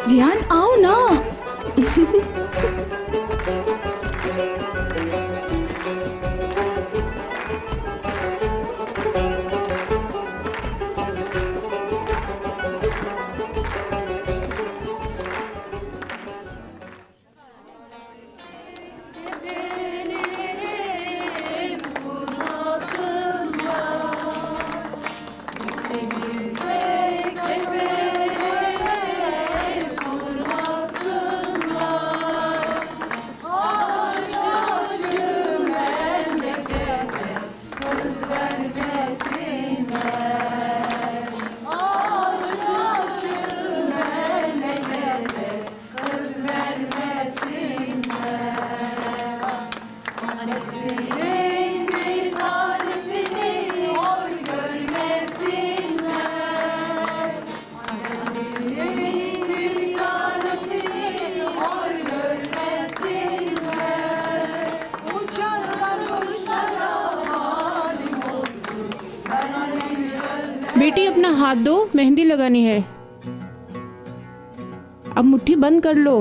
रियान आओ ना। बेटी अपना हाथ दो, मेहंदी लगानी है। अब मुट्ठी बंद कर लो।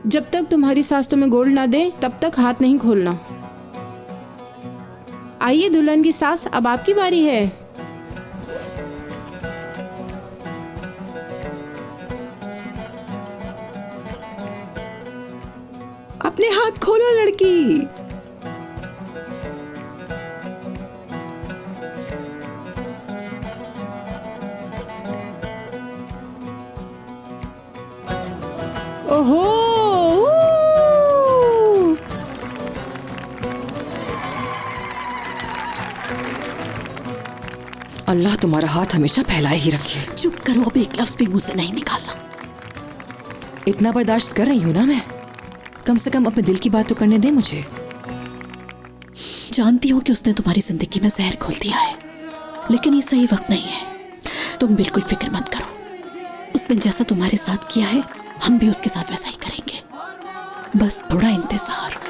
जब तक तुम्हारी सास तुम्हें गोल्ड ना दे तब तक हाथ नहीं खोलना। आइए दुल्हन की सास, अब आपकी बारी है। अपने हाथ खोलो लड़की। ओहो, अल्लाह तुम्हारा हाथ हमेशा फैलाए ही रखे। चुप करो, अब एक लफ्ज भी मुंह से नहीं निकालना। इतना बर्दाश्त कर रही हूँ ना मैं, कम से कम अपने दिल की बात तो करने दे मुझे। जानती हूँ कि उसने तुम्हारी जिंदगी में जहर घोल दिया है, लेकिन ये सही वक्त नहीं है। तुम बिल्कुल फिक्र मत करो। उसने जैसा तुम्हारे साथ किया है, हम भी उसके साथ वैसा ही करेंगे। बस थोड़ा इंतजार।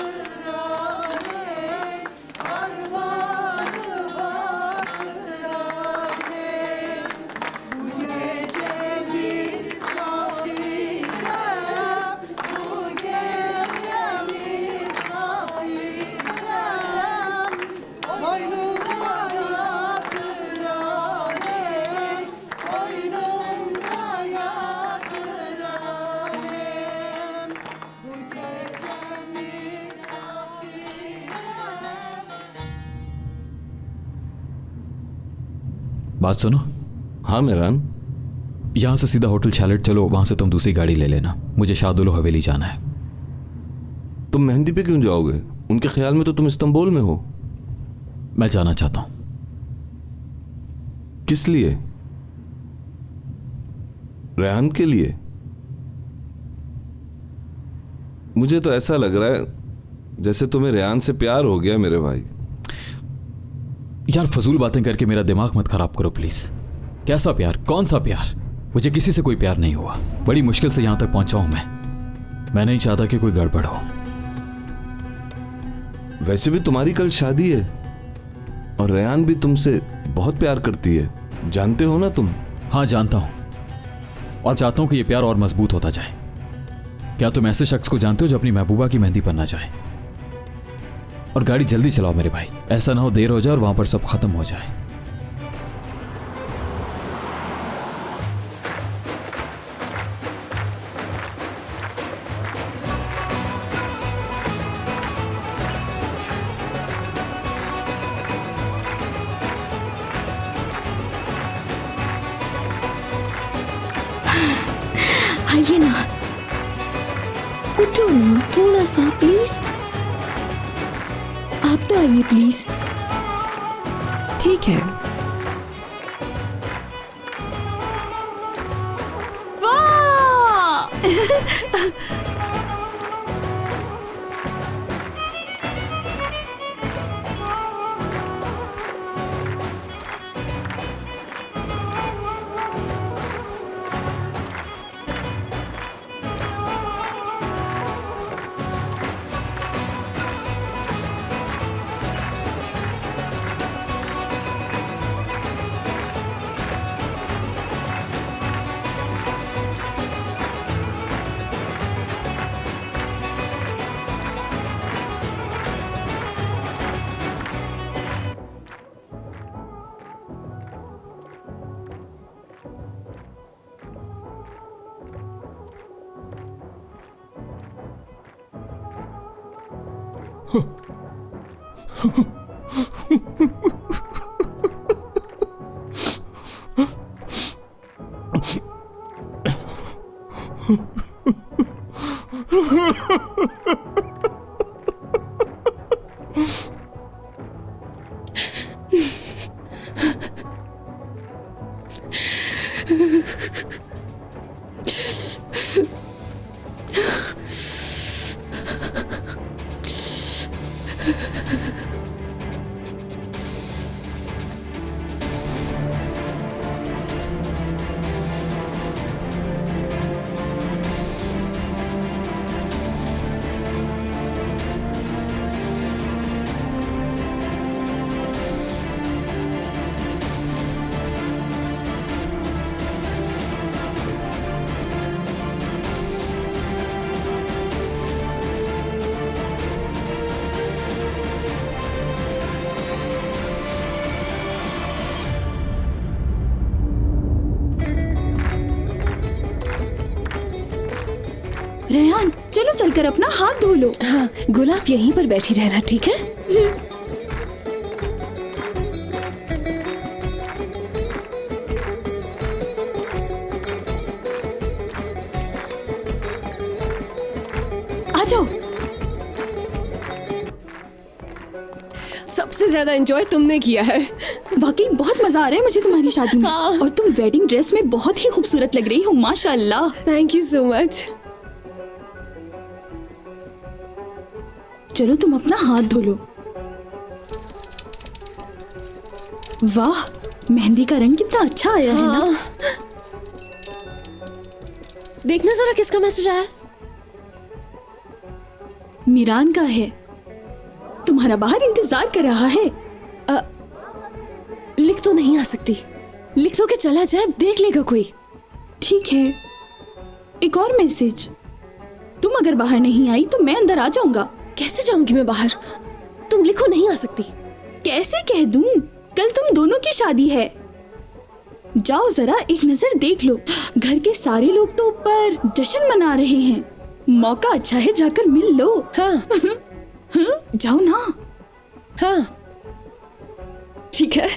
बात सुनो। हाँ मेहरान। यहाँ से सीधा होटल छालेट चलो, वहां से तुम दूसरी गाड़ी ले लेना। मुझे शाहदुल हवेली जाना है। तुम मेहंदी पे क्यों जाओगे? उनके ख्याल में तो तुम इस्तांबुल में हो। मैं जाना चाहता हूं। किस लिए? रेहान के लिए? मुझे तो ऐसा लग रहा है जैसे तुम्हें रेहान से प्यार हो गया मेरे भाई। यार फजूल बातें करके मेरा दिमाग मत खराब करो प्लीज। कैसा प्यार? कौन सा प्यार? मुझे किसी से कोई प्यार नहीं हुआ। बड़ी मुश्किल से यहां तक पहुंचा हूं मैं नहीं चाहता कि कोई गड़बड़ हो। वैसे भी तुम्हारी कल शादी है और रेहान भी तुमसे बहुत प्यार करती है, जानते हो ना तुम? हाँ जानता हूं, और चाहता हूं कि यह प्यार और मजबूत होता जाए। क्या तुम ऐसे शख्स को जानते हो जो अपनी महबूबा की मेहंदी पर ना जाए? और गाड़ी जल्दी चलाओ मेरे भाई, ऐसा ना हो देर हो जाए और वहां पर सब खत्म हो जाए। आइए ना, उठो ना थोड़ा सा प्लीज। आप तो आइए प्लीज। ठीक है। वाह! रेहान, चलो चलकर अपना हाथ धो लो। हाँ, गुलाब यहीं पर बैठी रहना, ठीक है? आ जाओ। सबसे ज्यादा एंजॉय तुमने किया है। वाकई बहुत मजा आ रहा है मुझे तुम्हारी शादी में। हाँ। और तुम वेडिंग ड्रेस में बहुत ही खूबसूरत लग रही हो, माशाल्लाह। Thank you so much. चलो तुम अपना हाथ धो लो। वाह, मेहंदी का रंग कितना अच्छा आया है ना। देखना जरा किसका मैसेज आया है। मीरान का है, तुम्हारा बाहर इंतजार कर रहा है। लिख तो नहीं आ सकती, लिख तो के चला जाए, देख लेगा कोई। ठीक है, एक और मैसेज। तुम अगर बाहर नहीं आई तो मैं अंदर आ जाऊंगा। कैसे जाऊंगी मैं बाहर? तुम लिखो, नहीं आ सकती। कैसे कह दूं? कल तुम दोनों की शादी है। जाओ जरा एक नजर देख लो। घर के सारे लोग तो ऊपर जश्न मना रहे हैं। मौका अच्छा है, जाकर मिल लो। हाँ हाँ? जाओ ना। हाँ, ठीक है।